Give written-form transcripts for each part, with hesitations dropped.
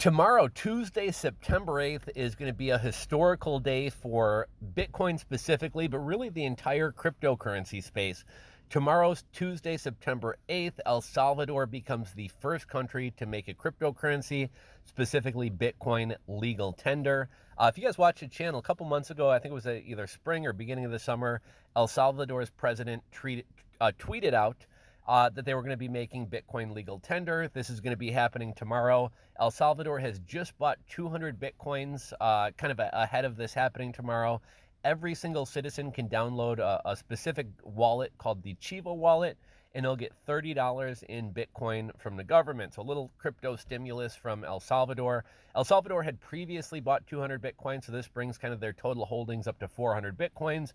Tomorrow, Tuesday, September 8th, is going to be a historical day for Bitcoin specifically, but really the entire cryptocurrency space. Tomorrow's Tuesday, September 8th, El Salvador becomes the first country to make a cryptocurrency, specifically Bitcoin, legal tender. If you guys watched the channel a couple months ago, I think it was either spring or beginning of the summer, El Salvador's president tweeted out that they were going to be making Bitcoin legal tender. This is going to be happening tomorrow. El Salvador has just bought 200 Bitcoins, kind of ahead of this happening tomorrow. Every single citizen can download a specific wallet called the Chivo wallet, and they'll get $30 in Bitcoin from the government. So a little crypto stimulus from El Salvador. El Salvador had previously bought 200 Bitcoin, so this brings kind of their total holdings up to 400 Bitcoins,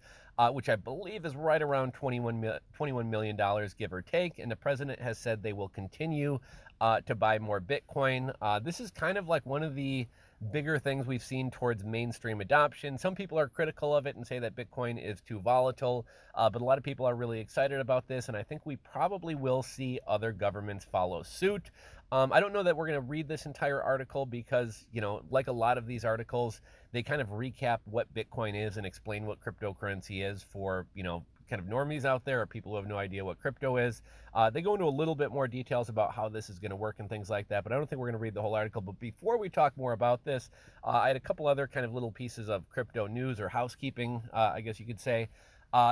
which I believe is right around $21 million, give or take. And the president has said they will continue to buy more Bitcoin. This is kind of like one of the bigger things we've seen towards mainstream adoption. Some people are critical of it and say that Bitcoin is too volatile, but a lot of people are really excited about this, and I think we probably will see other governments follow suit. I don't know that we're going to read this entire article because, like a lot of these articles, they kind of recap what Bitcoin is and explain what cryptocurrency is for, kind of normies out there or people who have no idea what crypto is. They go into a little bit more details about how this is going to work and things like that, but I don't think we're going to read the whole article. But before we talk more about this, I had a couple other kind of little pieces of crypto news or housekeeping, I guess you could say.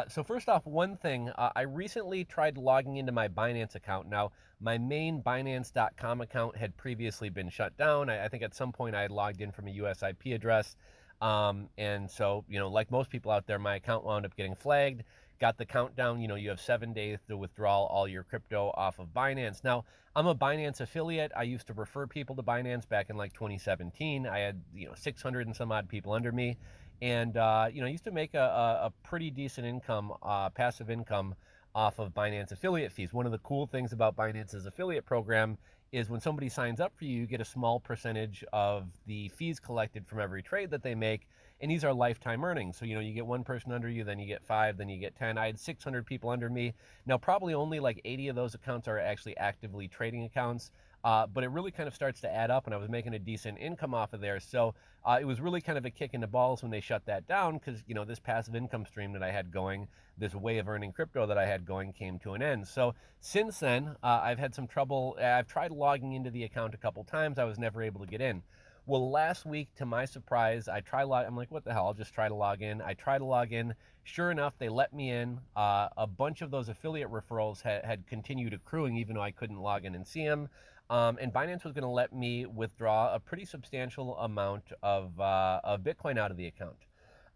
So first off, one thing, I recently tried logging into my Binance account. Now, my main Binance.com account had previously been shut down. I think at some point I had logged in from a US IP address. And so, like most people out there, my account wound up getting flagged. Got the countdown, you have 7 days to withdraw all your crypto off of Binance. Now, I'm a Binance affiliate. I used to refer people to Binance back in like 2017. I had, 600 and some odd people under me. And, I used to make a pretty decent income, passive income off of Binance affiliate fees. One of the cool things about Binance's affiliate program is when somebody signs up for you, you get a small percentage of the fees collected from every trade that they make. And these are lifetime earnings. So, you get one person under you, then you get 5, then you get 10. I had 600 people under me. Now, probably only like 80 of those accounts are actually actively trading accounts. But it really kind of starts to add up, and I was making a decent income off of there. So it was really kind of a kick in the balls when they shut that down because, this passive income stream that I had going, this way of earning crypto that I had going came to an end. So since then, I've had some trouble. I've tried logging into the account a couple times. I was never able to get in. Well, last week, to my surprise, I'm like, what the hell? I'll just try to log in. I try to log in. Sure enough, they let me in. A bunch of those affiliate referrals had continued accruing, even though I couldn't log in and see them. And Binance was going to let me withdraw a pretty substantial amount of Bitcoin out of the account.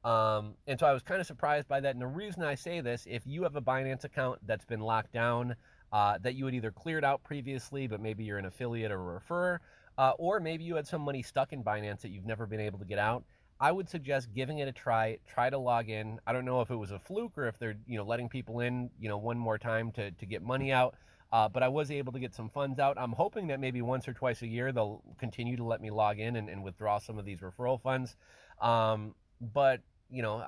And so I was kind of surprised by that. And the reason I say this, if you have a Binance account that's been locked down, that you had either cleared out previously, but maybe you're an affiliate or a referrer, or maybe you had some money stuck in Binance that you've never been able to get out, I would suggest giving it a try. Try to log in. I don't know if it was a fluke or if they're letting people in one more time to get money out. But I was able to get some funds out. I'm hoping that maybe once or twice a year they'll continue to let me log in and withdraw some of these referral funds. But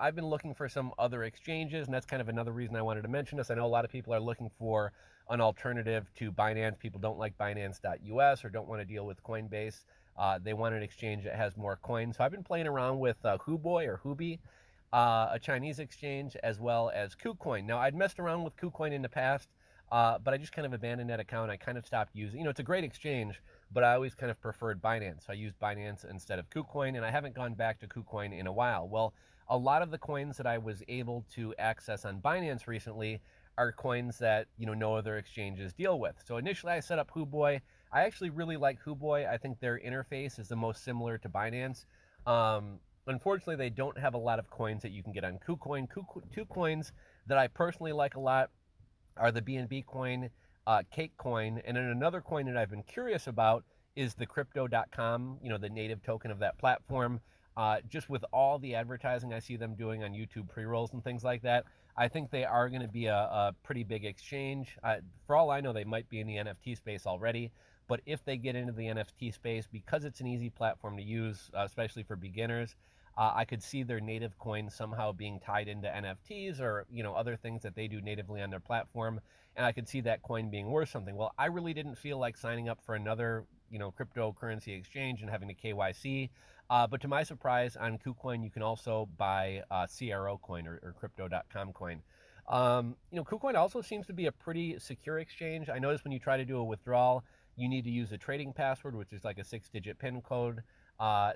I've been looking for some other exchanges, and that's kind of another reason I wanted to mention this. I know a lot of people are looking for an alternative to Binance. People don't like Binance.us or don't want to deal with Coinbase. They want an exchange that has more coins. So I've been playing around with Huboy or Hubi, a Chinese exchange, as well as Kucoin. Now, I'd messed around with Kucoin in the past, but I just kind of abandoned that account. I kind of stopped using, it's a great exchange, but I always kind of preferred Binance. So I used Binance instead of Kucoin, and I haven't gone back to Kucoin in a while. Well, a lot of the coins that I was able to access on Binance recently are coins that, no other exchanges deal with. So initially I set up Huboy. I actually really like Huboy. I think their interface is the most similar to Binance. Unfortunately, they don't have a lot of coins that you can get on Kucoin. Two coins that I personally like a lot are the BNB coin, Cake coin, and then another coin that I've been curious about is the crypto.com, the native token of that platform. Just with all the advertising I see them doing on YouTube pre-rolls and things like that, I think they are going to be a pretty big exchange. For all I know, they might be in the NFT space already, but if they get into the NFT space, because it's an easy platform to use, especially for beginners, I could see their native coin somehow being tied into NFTs or other things that they do natively on their platform, and I could see that coin being worth something. Well, I really didn't feel like signing up for another cryptocurrency exchange and having to KYC. But to my surprise, on Kucoin, you can also buy CRO coin or crypto.com coin. Kucoin also seems to be a pretty secure exchange. I noticed when you try to do a withdrawal, you need to use a trading password, which is like a 6-digit PIN code.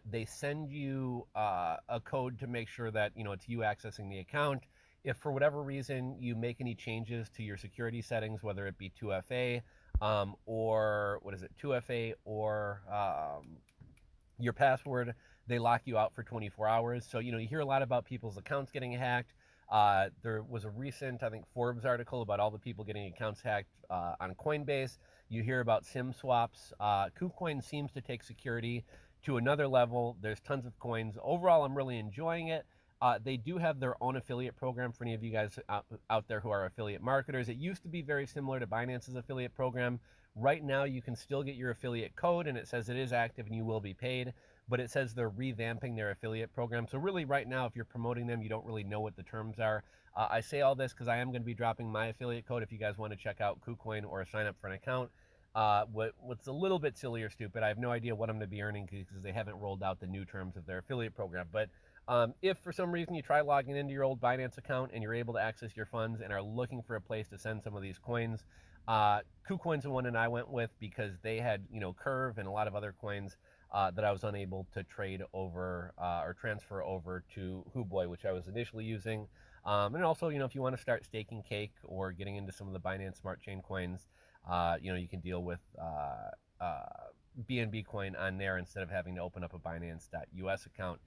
They send you a code to make sure that it's you accessing the account. If for whatever reason you make any changes to your security settings, whether it be 2FA or what is it, 2FA or your password, they lock you out for 24 hours. So, you hear a lot about people's accounts getting hacked. There was a recent, I think, Forbes article about all the people getting accounts hacked on Coinbase. You hear about SIM swaps. KuCoin seems to take security to another level. There's tons of coins. Overall, I'm really enjoying it. They do have their own affiliate program for any of you guys out there who are affiliate marketers. It used to be very similar to Binance's affiliate program. Right now, you can still get your affiliate code, and it says it is active and you will be paid, but it says they're revamping their affiliate program. So really right now, if you're promoting them, you don't really know what the terms are. I say all this because I am going to be dropping my affiliate code if you guys want to check out KuCoin or sign up for an account. What's a little bit silly or stupid, I have no idea what I'm going to be earning because they haven't rolled out the new terms of their affiliate program. But if for some reason you try logging into your old Binance account and you're able to access your funds and are looking for a place to send some of these coins, KuCoin's the one that I went with because they had, Curve and a lot of other coins that I was unable to trade over or transfer over to Huboy, which I was initially using. And also, if you want to start staking Cake or getting into some of the Binance Smart Chain coins, you can deal with BNB coin on there instead of having to open up a Binance.us account.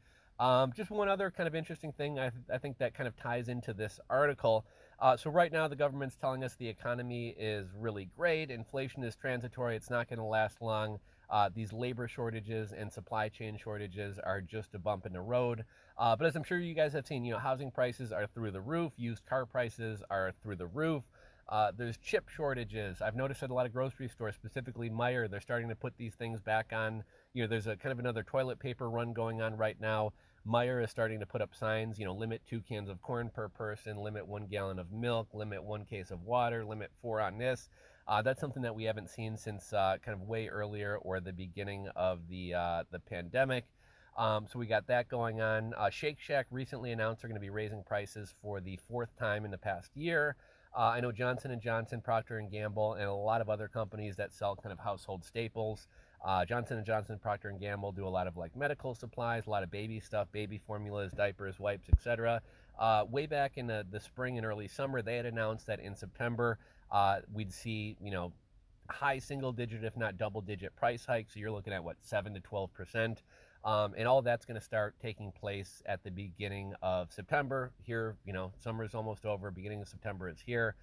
Just one other kind of interesting thing I think that kind of ties into this article. So right now the government's telling us the economy is really great. Inflation is transitory. It's not going to last long. These labor shortages and supply chain shortages are just a bump in the road. But as I'm sure you guys have seen, housing prices are through the roof. Used car prices are through the roof. There's chip shortages. I've noticed at a lot of grocery stores, specifically Meijer, they're starting to put these things back on. There's a kind of another toilet paper run going on right now. Meijer is starting to put up signs, limit 2 cans of corn per person, limit 1 gallon of milk, limit 1 case of water, limit 4 on this. That's something that we haven't seen since kind of way earlier or the beginning of the pandemic. So we got that going on. Shake Shack recently announced they're going to be raising prices for the 4th time in the past year. I know Johnson & Johnson, Procter & Gamble, and a lot of other companies that sell kind of household staples. Johnson & Johnson, Procter & Gamble do a lot of like medical supplies, a lot of baby stuff, baby formulas, diapers, wipes, etc. Way back in the spring and early summer, they had announced that in September we'd see high single digit, if not double digit price hikes. So you're looking at what, 7 to 12%. And all of that's going to start taking place at the beginning of September. Here, summer's almost over. Beginning of September is here.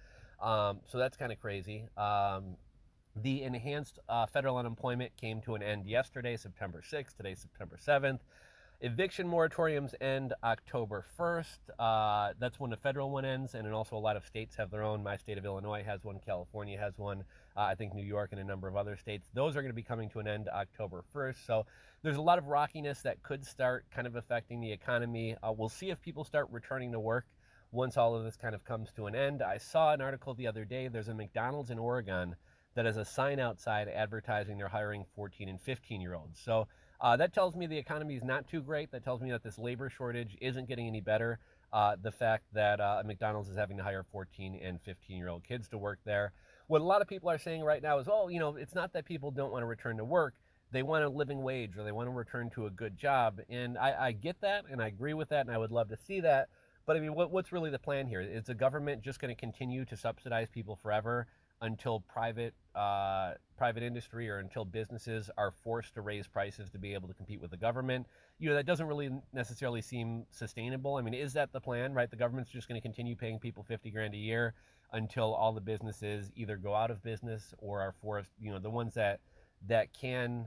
So that's kind of crazy. The enhanced federal unemployment came to an end yesterday, September 6th. Today's September 7th. Eviction moratoriums end October 1st. That's when the federal one ends, and then also a lot of states have their own. My state of Illinois has one. California has one. I think New York and a number of other states. Those are going to be coming to an end October 1st. So there's a lot of rockiness that could start kind of affecting the economy. We'll see if people start returning to work once all of this kind of comes to an end. I saw an article the other day. There's a McDonald's in Oregon that has a sign outside advertising they're hiring 14 and 15-year-olds. So that tells me the economy is not too great. That tells me that this labor shortage isn't getting any better. The fact that McDonald's is having to hire 14 and 15-year-old kids to work there. What a lot of people are saying right now is, it's not that people don't want to return to work. They want a living wage or they want to return to a good job. And I get that and I agree with that and I would love to see that. But I mean, what's really the plan here? Is the government just going to continue to subsidize people forever until private industry or until businesses are forced to raise prices to be able to compete with the government? That doesn't really necessarily seem sustainable. I mean, is that the plan, right? The government's just going to continue paying people 50 grand a year until all the businesses either go out of business or are forced, the ones that can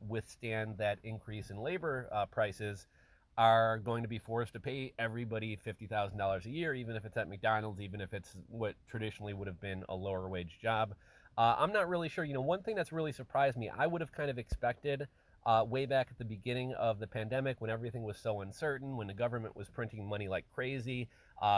withstand that increase in labor prices are going to be forced to pay everybody $50,000 a year, even if it's at McDonald's, even if it's what traditionally would have been a lower wage job. I'm not really sure. One thing that's really surprised me, I would have kind of expected way back at the beginning of the pandemic when everything was so uncertain, when the government was printing money like crazy,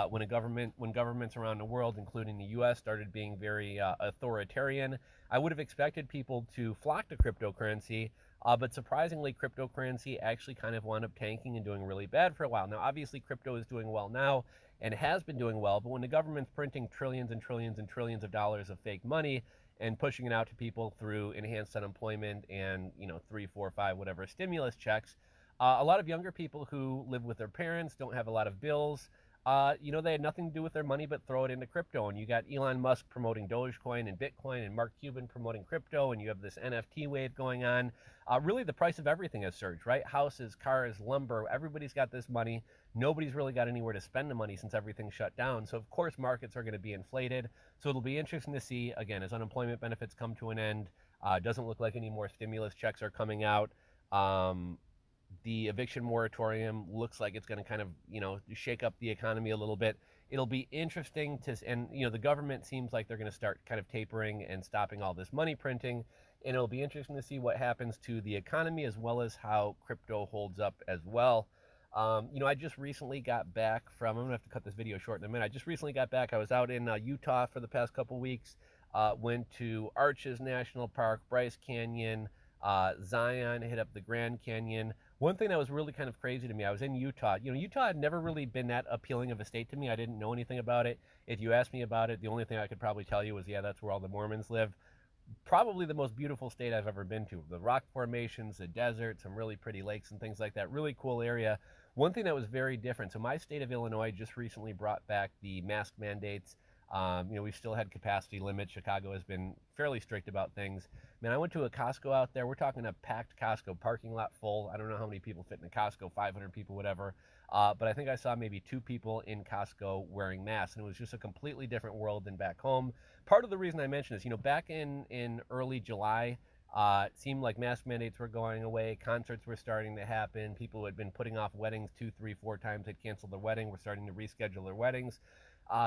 when governments around the world, including the U.S., started being very authoritarian. I would have expected people to flock to cryptocurrency, but surprisingly, cryptocurrency actually kind of wound up tanking and doing really bad for a while. Now, obviously, crypto is doing well now and has been doing well, but when the government's printing trillions and trillions and trillions of dollars of fake money and pushing it out to people through enhanced unemployment and, you know, 3, 4, 5, whatever stimulus checks, a lot of younger people who live with their parents, don't have a lot of bills, you know, they had nothing to do with their money but throw it into crypto. And you got Elon Musk promoting Dogecoin and Bitcoin, and Mark Cuban promoting crypto, and you have this NFT wave going on. Really, the price of everything has surged, right? Houses, cars, lumber, everybody's got this money. Nobody's really got anywhere to spend the money since everything's shut down. So, of course, markets are going to be inflated. So, it'll be interesting to see, again, as unemployment benefits come to an end. Doesn't look like any more stimulus checks are coming out. Um, the eviction moratorium looks like it's going to kind of, you know, shake up the economy a little bit. It'll be interesting to, and, you know, the government seems like they're going to start kind of tapering and stopping all this money printing. And it'll be interesting to see what happens to the economy as well as how crypto holds up as well. You know, I just recently got back from, I'm going to have to cut this video short in a minute. I just recently got back. I was out in Utah for the past couple weeks. Went to Arches National Park, Bryce Canyon, Zion, hit up the Grand Canyon. One thing that was really kind of crazy to me, I was in Utah. You know, Utah had never really been that appealing of a state to me. I didn't know anything about it. If you asked me about it, the only thing I could probably tell you was, yeah, that's where all the Mormons live. Probably the most beautiful state I've ever been to. The rock formations, the desert, some really pretty lakes and things like that. Really cool area. One thing that was very different. So my state of Illinois just recently brought back the mask mandates. You know, we've still had capacity limits. Chicago has been fairly strict about things. Man, I went to a Costco out there. We're talking a packed Costco parking lot full. I don't know how many people fit in a Costco, 500 people, whatever. But I think I saw maybe 2 people in Costco wearing masks, and it was just a completely different world than back home. Part of the reason I mention this, you know, back in early July, it seemed like mask mandates were going away. Concerts were starting to happen. People who had been putting off weddings 2, 3, 4 times had canceled their wedding. Were starting to reschedule their weddings.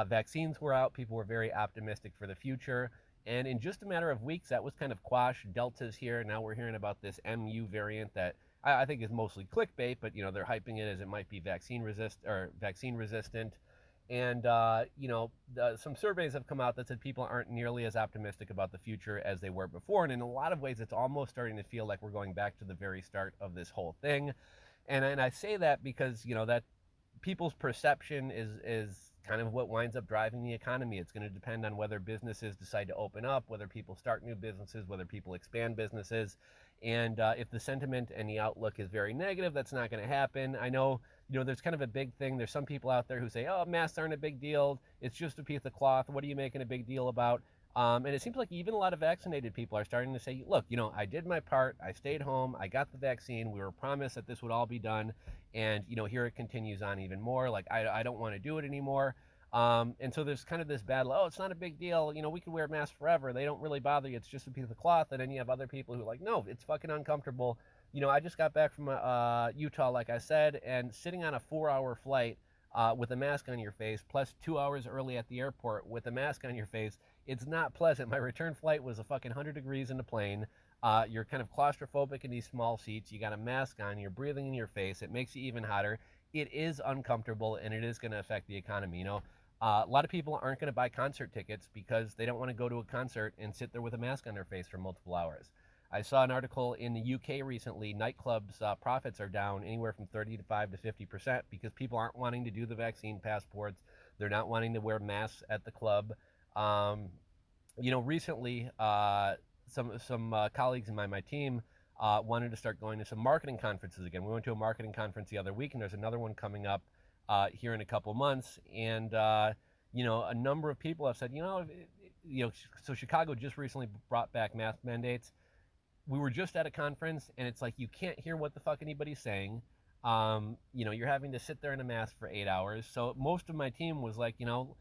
Vaccines were out. People were very optimistic for the future. And in just a matter of weeks, that was kind of quashed. Delta's here. Now we're hearing about this MU variant that I think is mostly clickbait, but, you know, they're hyping it as it might be vaccine resistant. And, you know, some surveys have come out that said people aren't nearly as optimistic about the future as they were before. And in a lot of ways, it's almost starting to feel like we're going back to the very start of this whole thing. And I say that because, you know, that people's perception is kind of what winds up driving the economy. It's going to depend on whether businesses decide to open up, whether people start new businesses, whether people expand businesses. And if the sentiment and the outlook is very negative, that's not going to happen. I know, you know, there's kind of a big thing. There's some people out there who say, oh, masks aren't a big deal. It's just a piece of cloth. What are you making a big deal about? And it seems like even a lot of vaccinated people are starting to say, look, you know, I did my part. I stayed home. I got the vaccine. We were promised that this would all be done. And, you know, here it continues on even more. Like, I don't want to do it anymore. And so there's kind of this battle. Oh, it's not a big deal. You know, we can wear masks forever. They don't really bother you. It's just a piece of cloth. And then you have other people who are like, no, it's fucking uncomfortable. You know, I just got back from Utah, like I said, and sitting on a 4-hour flight with a mask on your face, plus 2 hours early at the airport with a mask on your face, it's not pleasant. My return flight was a fucking 100 degrees in the plane. You're kind of claustrophobic in these small seats. You got a mask on. You're breathing in your face. It makes you even hotter. It is uncomfortable, and it is going to affect the economy. You know, a lot of people aren't going to buy concert tickets because they don't want to go to a concert and sit there with a mask on their face for multiple hours. I saw an article in the UK recently. Nightclubs profits are down anywhere from 35 to 50% because people aren't wanting to do the vaccine passports. They're not wanting to wear masks at the club. Um, you know, recently, some colleagues in my team wanted to start going to some marketing conferences again. We went to a marketing conference the other week, and there's another one coming up here in a couple months. And you know, a number of people have said, you know, so Chicago just recently brought back mask mandates. We were just at a conference, and it's like you can't hear what the fuck anybody's saying. You know, you're having to sit there in a mask for 8 hours. So most of my team was like, you know,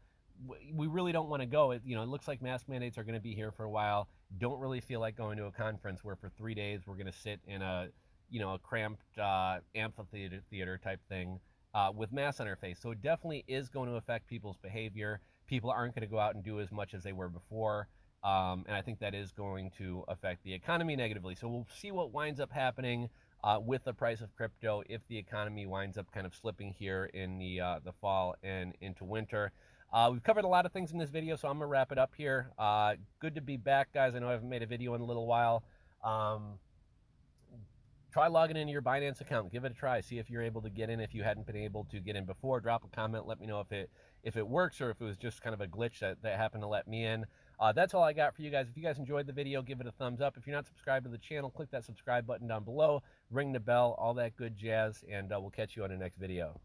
we really don't want to go. It, you know, it looks like mask mandates are going to be here for a while. Don't really feel like going to a conference where for 3 days we're going to sit in a, you know, a cramped amphitheater type thing with masks on our face. So it definitely is going to affect people's behavior. People aren't going to go out and do as much as they were before. And I think that is going to affect the economy negatively. So we'll see what winds up happening with the price of crypto if the economy winds up kind of slipping here in the fall and into winter. We've covered a lot of things in this video, so I'm gonna wrap it up here. Good to be back, guys. I know I haven't made a video in a little while. Try logging into your Binance account. Give it a try. See if you're able to get in. If you hadn't been able to get in before, drop a comment. Let me know if it works or if it was just kind of a glitch that happened to let me in. That's all I got for you guys. If you guys enjoyed the video, give it a thumbs up. If you're not subscribed to the channel, click that subscribe button down below. Ring the bell, all that good jazz, and we'll catch you on the next video.